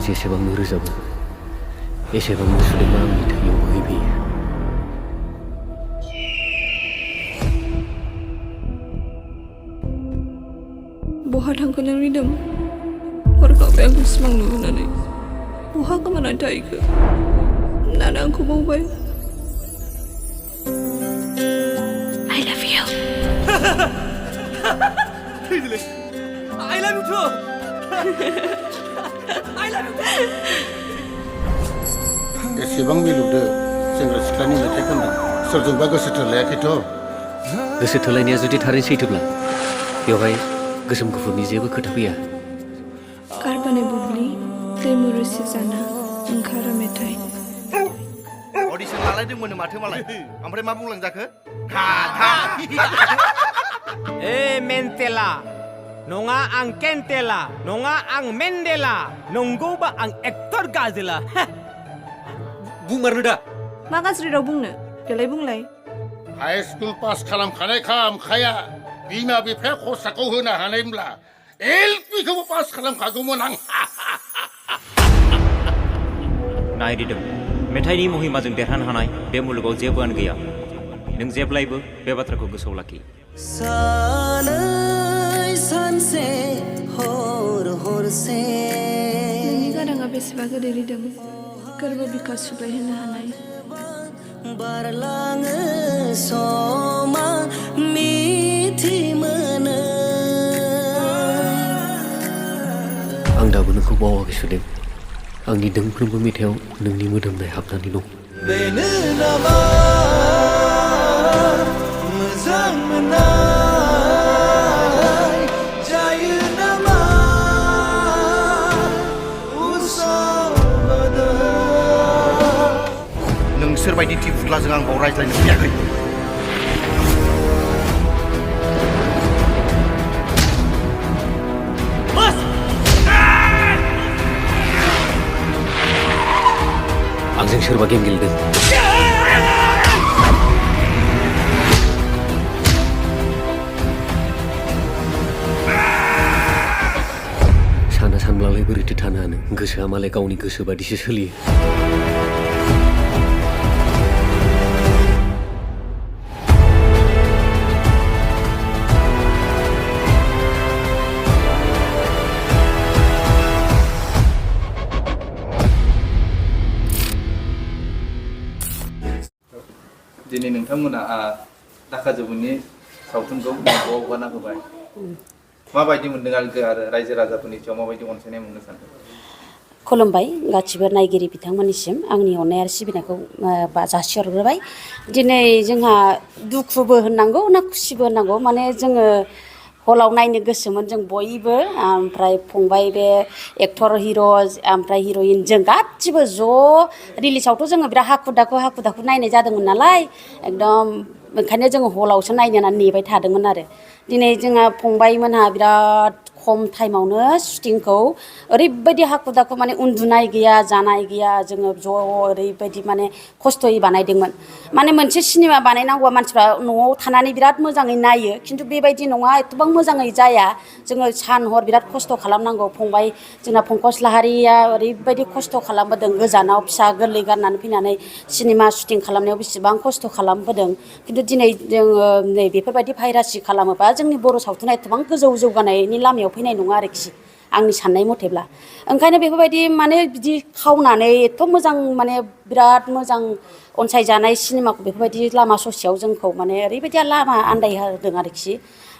जेसेबांनो रोजाबो एसेबांनो सुदेमा आंनि थैयाव बोहैबोयो। बहा थांखो नों रिदोम? हरखाबै आंखौ सिमां नुहोनानै बहा गोमानानै थाहैखो? नाना आंखौ बावबाय? I love you. I love you too. I love you too. एसेबां मिलौदो सेंग्रा सिख्लानि मेथाइ खनदों सोरजोंबा गोसो थोलायाखैथ'? गोसो थोलायनाया जुदि थारै सैथोब्ला बेवहाय गोसोम गुफुरनि जेबो खोथा फैया। कारबाने बुब्लि दैमु रोसि जाना ओंखारा मेथाइ। अडिसन लालायदोंमोन माथो मालाय ओमफ्राय मा बुंलांजाखो? मेन्टेला नङा आं केन्टेला नङा आं मेन्डेला नंगौबा आं एक्टर गाजोला। बुंमारनो दा मा गाज्रि राव बुंनो देलाय बुंलाय। हाई स्कुल पास खालामखानायखा आमखाया बिमा बिफाया खरसाखौ होनो हानायमोनब्ला एलपिखौबो पास खालामखागौमोन आं। नायरिदों मेथाइनि महिमाजों देरहानो हानाय बे मुलुगाव जेबोआनो गैया। नों जेब्लायबो बे बाथ्राखौ गोसोआव लाखि। सानसे हर हरसे नोंनि गाराङा बेसेबा गोदै रिदोम गोरबो बिखा सुग्लायहोनो हानाय। बारलाङो समा मिथि मोनो। आं दाबो नोंखौ बावाखै सुदेम। आंनि दोंफ्रोमबो मेथाइयाव नोंनि मोदोमनाय हाबनानै दं। बेनो नामा मोजां मोननाय जायो नामा उसलदा। नोंसोरबायदि थिफुलाजों आं बाव रायज्लायनो फैयाखै। आंजों सोरबा गेम गेलेदों। साना सानब्लालाय बोरैथो थानो हानो गोसोआ मालाय गावनि गोसो बादिसो सोलियो। दिनै नोंथांमोना दाका जमुनि सावथुनखौ NEWBO हगारना होबाय। माबायदि मोनदों आरो रायजो राजाफोरनि सायाव माबायदि अनसायनाय मोननो सानदों? खुलुमबाय गासिबो नायगिरि बिथांमोननिसिम आंनि अननाय आरो सिबिनायखौ जासिहरग्रोबाय। दिनै जोंहा दुखुबो होननांगौ ना खुसिबो होननांगौ माने जोङो हलाव नायनो गोसोमोन जों बयबो ओमफ्राय फंबाय बे एक्टर हिर' ओमफ्राय हिर'इन जों गासिबो ज' रिलिसावथ' जोङो बिराद हाखु दाखु नायनाय जादोंमोन नालाय एकदम ओंखायनो जोङो हलावसो नायनो होननानै नेबाय थादोंमोन आरो। दिनै जोंहा फंबायमोनहा बिराद खम टाइमावनो शुटिंखौ ओरैबायदि हाखु दाखु माने उन्दुनाय गैया जानाय गैया जोङो ज' ओरैबायदि माने खस्थ'यै बानायदोंमोन। माने मोनसे सिनेमा बानायनांगौआ मानसिफ्रा न'आव थानानै बिराद मोजाङै नायो खिन्थु बेबायदि नङा एथबां मोजाङै जाया। जोङो सान हर बिराद खस्थ' खालामनांगौ। फंबाय जोंना पंकज लाहारिया ओरैबायदि खस्थ' खालामबोदों गोजानाव फिसा गोरलै गारनानै फैनानै सिनेमा शुटिं खालामनायाव बेसेबां खस्थ' खालामबोदों। खिन्थु दिनै जोङो नै बेफोरबायदि भाइरासि खालामोबा जोंनि बर' सावथुना एथबां गोजौ जौगानायनि लामायाव फैनाय नङा आरोखि आंनि साननाय मथेब्ला। ओंखायनो बेफोरबायदि माने बिदि खावनानै एथ' मोजां माने बिराद मोजां अनसायजानाय सिनेमाखौ बेफोरबायदि लामा ससेयाव जोंखौ माने ओरैबायदि लामा आन्दायहोदों आरोखि।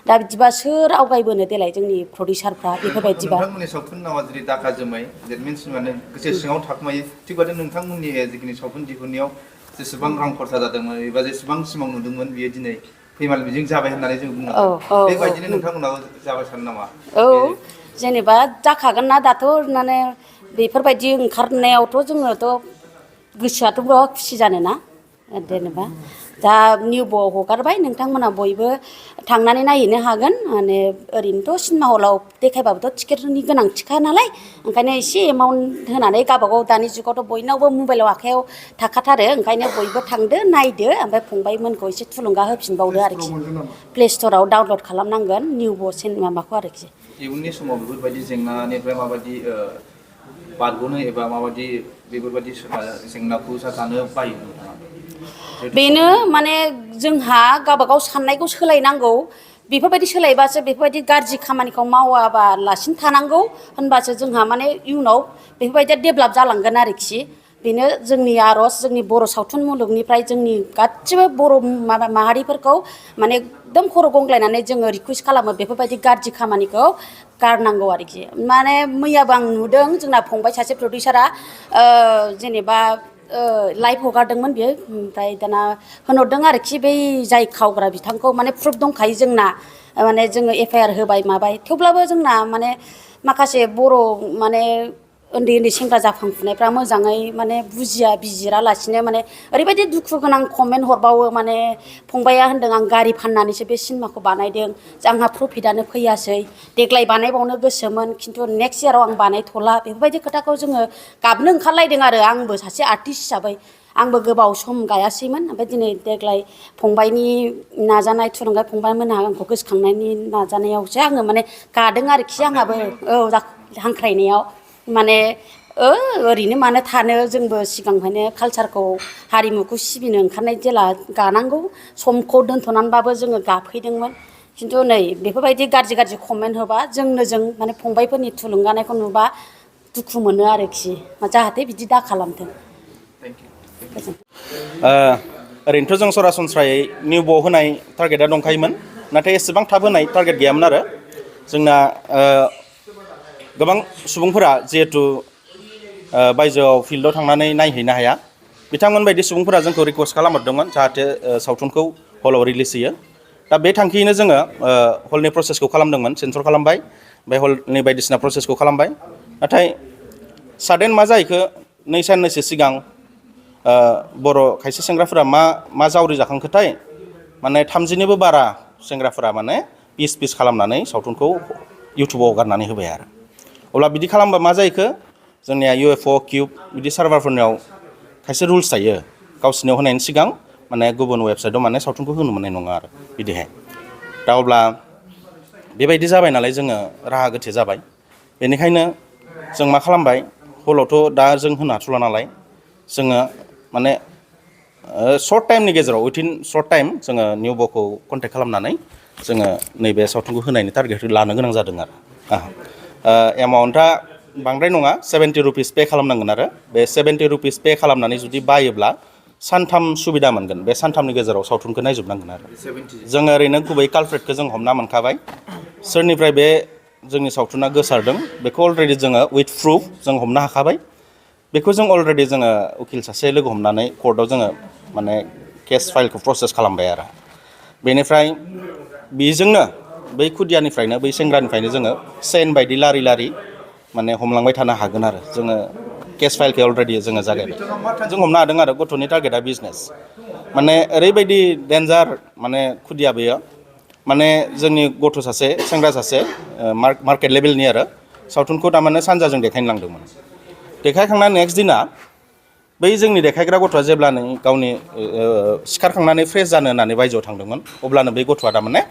दा बिदिबा सोर आवगायबोनो देलाय जोंनि प्रडिउसारफ्रा बेफोरबायदिबा। नोंथांमोननि सावथुन नामा जुदि दाका जोमै देट मिन्स माने गोसो सिङाव थाखुमायो थिग बादि नोंथांमोननि जिखिनि सावथुन दिहुननायाव जेसेबां रां खरसा जादोंमोन एबा जेसेबां सिमां नुदोंमोन बियो दिनै फैमाल मिजिं जाबाय होननानै जों बुंनांगोन। बेबायदिनो नोंथांमोनाबो जाबाय सानो नामा? औ जेनेबा जाखागोन ना दाथ' माने बेफोरबायदि ओंखारनायावथ' जोङोथ' गोसोआथ' बिराद खुसि जानोना जेनेबा दा NEWBO हगारबाय नोंथांमोना बयबो थांनानै नायहैनो हागोन। माने ओरैनोथ' सिनेमा हलाव देखायबाबोथ' टिकेटनि गोनांथिखा नालाय ओंखायनो एसे एमाउन्ट होनानै गावबागाव दानि जुगावथ' बयनावबो मबाइलाव आखायाव थाखाथारो ओंखायनो बयबो थांदो नायदो ओमफ्राय फंबायमोनखौ एसे थुलुंगा होफिनबावदो आरोखि। प्ले स्ट'राव डाउनलड खालामनांगोन NEWBO सिनेमाखौ आरोखि। इयुननि समाव बेफोरबायदि जेंनानिफ्राय माबायदि बारग'नो एबा माबायदि बेफोरबायदि जेंनाखौ साथानो बायो नोंथाङा? बेनो माने जोंहा गावबागाव साननायखौ सोलायनांगौ बेफोरबायदि सोलायबासो बेफोरबायदि गाज्रि खामानिखौ मावाबालासिनो थानांगौ होनबासो जोंहा माने इयुनाव बेफोरबायदिया डेभेलप जालांगोन आरोखि बेनो जोंनि आर'ज जोंनि बर' सावथुन मुलुगनिफ्राय जोंनि गासिबो बर' माहारिफोरखौ माने एकदम खर' गंग्लायनानै जोङो रिकुवेस्ट खालामो बेफोरबायदि गाज्रि खामानिखौ गारनांगौ आरोखि माने मैयाबो आं नुदों जोंना फंबाय सासे प्रडिउसारा जेनेबा लाइभ हगारदोंमोन बियो ओमफ्राय दाना होनहरदों आरोखि बै जाय खावग्रा बिथांखौ माने प्रुफ दंखायो जोंना माने जोङो एफआइआर होबाय माबाय थेवब्लाबो जोंना माने माखासे बर' माने उन्दै उन्दै सेंग्रा जाखांफुनायफ्रा मोजाङै माने बुजिया बिजिरालासिनो माने ओरैबायदि दुखु गोनां कमेन्ट हरबावो माने फंबाया होनदों आं गारि फाननानैसो बे सिनेमाखौ बानायदों आंहा प्रफिटआनो फैयासै देग्लाय बानायबावनो गोसोमोन खिन्थु नेक्स्ट इयाराव आं बानायथ'ला बेफोरबायदि खोथाखौ जोङो गाबनो ओंखारलायदों आरो आंबो सासे आर्टिस्ट हिसाबै आंबो गोबाव सम गायासैमोन ओमफ्राय दिनै देग्लाय फंबायनि नाजानाय थुलुंगा फंबायमोनहा आंखौ गोसोखांनायनि नाजानायावसो आङो माने गादों आरोखि आंहाबो हांख्रायनायाव माने ओरैनो मानो थानो जोंबो सिगांनिफ्रायनो कालसारखौ हारिमुखौ सिबिनो ओंखारनाय जेला गानांगौ समखौ दोनथ'नानैबाबो जोङो गाफैदोंमोन खिन्थु नै बेफोरबायदि गाज्रि कमेन्ट होबा जों माने फंबायफोरनि थुलुंगानायखौ नुबा दुखु मोनो आरोखि जाहाथे बिदि दा खालामथों। ओरैनोथ' जों सरासनस्रायै निउब' होनाय टारगेटआ दंखायोमोन नाथाय एसेबां थाब होनाय टारगेट गैयामोन आरो जोंना गोबां सुबुंफोरा जिहेतु बायजोआव फिल्डआव थांनानै नायहैनो हाया बिथांमोन बायदि सुबुंफोरा जोंखौ रिकुवेस्ट खालामहरदोंमोन जाहाथे सावथुनखौ हलाव रिलिज होयो दा बे थांखियैनो जोङो हलनि प्रसेसखौ खालामदोंमोन सेन्सर खालामबाय ओमफ्राय हलनि बायदिसिना प्रसेसखौ खालामबाय नाथाय साडेन मा जाहैखो 2 साननैसो सिगां बर' खायसे सेंग्राफोरा मा जावरि जाखांखोथाय माने 30निबो बारा सेंग्राफोरा माने पिस खालामनानै सावथुनखौ इउटुबाव हगारनानै होबाय आरो अब्ला बिदि खालामबा मा जाहैखो जोंनिया UFO किउब बिदि सार्भारफोरनियाव खायसे रुल्स थायो गावसिनियाव होनायनि सिगां माने गुबुन वेबसाइटआव माने सावथुनखौ होनो मोननाय नङा आरो बिदिहाय दा अब्ला बेबायदि जाबाय नालाय जोङो राहा गोथे जाबाय बेनिखायनो जों मा खालामबाय हलावथ' दा जों होनो हाथ'ला नालाय जोङो माने सर्ट टाइमनि गेजेराव उइथिन सर्ट टाइम जोङो निउब'खौ कन्टेक्ट खालामनानै जोङो नैबे सावथुनखौ होनायनि टारगेट लानो गोनां जादों आरो एमाउन्टआ बांद्राय नङा 70 रुपिस पे खालामनांगोन आरो बे 70 रुपिस पे खालामनानै जुदि बायोब्ला सानथाम सुबिदा मोनगोन बे सानथामनि गेजेराव सावथुनखौ नायजोबनांगोन आरो जोङो ओरैनो गुबै कालप्रेटखौ जों हमना मोनखाबाय सोरनिफ्राय बे जोंनि सावथुना गोसारदों बेखौ अलरेडि जोङो उइथ प्रुफ जों हमनो हाखाबाय बेखौ जों अलरेडि जोङो उकिल सासे लोगो हमनानै कर्टआव जोङो माने केस फाइलखौ प्रसेस खालामबाय आरो बेनिफ्राय बेजोंनो बै खुदियानिफ्रायनो बै सेंग्रानिफ्रायनो जोङो सेन बायदि लारि माने हमलांबाय थानो हागोन आरो जोङो केस फाइलखौ अलरेडि जोङो जागायबाय जों हमनो हादों आरो गथ'नि टारगेटआ बिजनेस माने ओरैबायदि डेन्जार माने खुदिया बेयो माने जोंनि गथ' सासे सेंग्रा सासे मार्केट लेभेलनि आरो सावथुनखौ थारमाने सानजाजों देखायनो लांदोंमोन देखायखांना नेक्स्ट दिना बै जोंनि देखायग्रा गथ'आ जेब्लानो गावनि सिखारखांनानै फ्रेस जानो होननानै बायजोआव थांदोंमोन अब्लानो बै गथ'आ थारमाने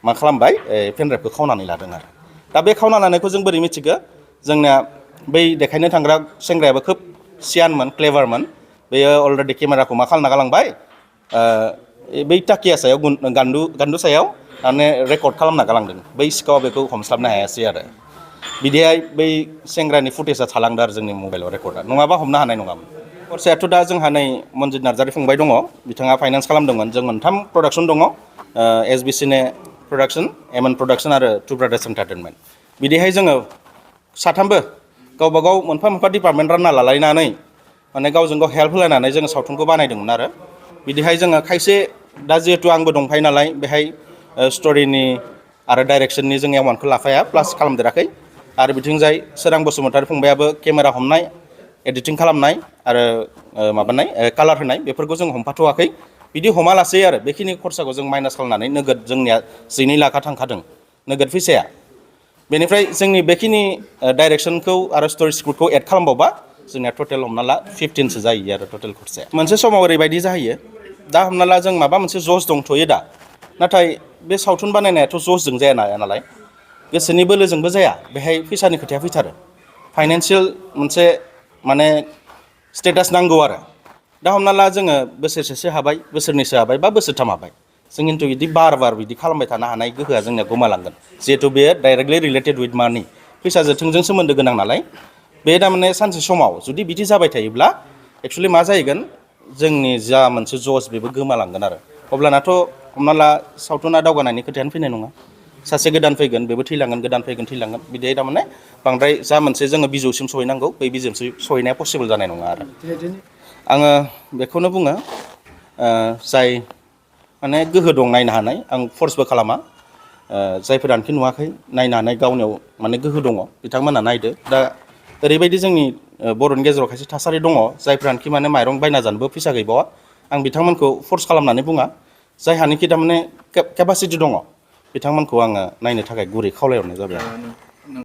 मा खालामबाय पेनड्राइभखौ खावनानै लादों आरो दा बे खावना लानायखौ जों बोरै मिथिगो जोंना बै देखायनो थांग्रा सेंग्रायाबो खोब सियानमोन क्लेभारमोन बेयो अलरेडि केमेराखौ मा खालामना गालांबाय बै टाकिया सायाव गान्दु सायाव माने रेकर्ड खालामना गालांदों बै सिखावा बेखौ हमस्लाबनो हायासै आरो बिदिहाय बै सेंग्रानि फुटेजआ थालांदों आरो जोंनि मबाइलाव रेकर्डआ नङाबा हमनो हानाय नङामोन खरसायाथ' दा जोंहा नै मनजित नार्जारि फंबाय दङ बिथाङा फाइनान्स खालामदोंमोन जों 3 प्रडाक्सन दङ SBCने प्रडाक्सन एमएन प्रडाक्सन आरो टु ब्रादार्स एन्टारटेनमेन्ट बिदिहाय जोङो साथामबो गावबागाव मोनफा डिपार्टमेन्ट रानना लालायनानै माने गावजों गाव हेल्प होलायनानै जोङो सावथुनखौ बानायदोंमोन आरो बिदिहाय जोङो खायसे दा जिहेतु आंबो दंफायो नालाय बेहाय स्ट'रिनि आरो डाइरेक्सननि जों एवार्डखौ लाफाया प्लास खालामदेराखै आरो बिथिंजाय सोरां बसुमतारी फंबायाबो केमेरा हमनाय एडिटिं खालामनाय आरो माबानाय कालार होनाय बेफोरखौ जों हमफाथ'वाखै बिदि हमालासै आरो बेखिनि खरसाखौ जों माइनास खालामनानै नोगोद जोंनिया 12 लाखा थांखादों नोगोद फैसाया बेनिफ्राय जोंनि बेखिनि डाइरेक्सनखौ आरो स्ट'रि स्क्रिप्टखौ एड खालामबावबा जोंनिया टटेल हमना ला 15सो जायो आरो टटेल खरसाया मोनसे समाव ओरैबायदि जाहैयो दा हमना ला जों माबा मोनसे जस दंथ'यो दा नाथाय बे सावथुन बानायनायाथ' जसजों जाया नालाय गोसोनि बोलोजोंबो जाया बेहाय फैसानि खोथाया फाइनान्सियेल मोनसे माने स्टेटास नांगौ आरो दा हमना ला जोङो बोसोरसेसो हाबाय बोसोरनैसो हाबाय बा बोसोरथाम हाबाय जों खिन्थु बिदि बार बिदि खालामबाय थानो हानाय गोहोआ जोंनिया गोमालांगोन जिहेतु बेयो डाइरेक्टलि रिलेटेड उइथ मानि फैसाजों थोंजों सोमोन्दो गोनां नालाय बे थारमाने सानसे समाव जुदि बिदि जाबाय थायोब्ला एक्सुवेलि मा जाहैगोन जोंनि जा मोनसे जस बेबो गोमालांगोन आरो अब्लानाथ' हमना ला सावथुना दावगानायनि खोथायानो फैनाय नङा सासे गोदान फैगोन बेबो थैलांगोन गोदान फैगोन थैलांगोन बिदि थारमाने बांद्राय जा मोनसे जोङो बिजौसिम सहैनांगौ बै बिजौसिम सहैनाया पसिबोल जानाय नङा आरो आङो बेखौनो बुङो जाय माने गोहो दं नायनो हानाय आं फर्सबो खालामा जायफोरानोखि नुवाखै नायनो हानाय गावनियाव माने गोहो दङ बिथांमोना नायदो दा ओरैबायदि जोंनि बर'नि गेजेराव खायसे थासारि दङ जायफ्रानोखि माने माइरं बायना जानोबो फैसा गैबावा आं बिथांमोनखौ फर्स खालामनानै बुङा जायहानिखि थारमाने केपासिटि दङ बिथांमोनखौ आङो नायनो थाखाय गुरै खावलायहरनाय जाबाय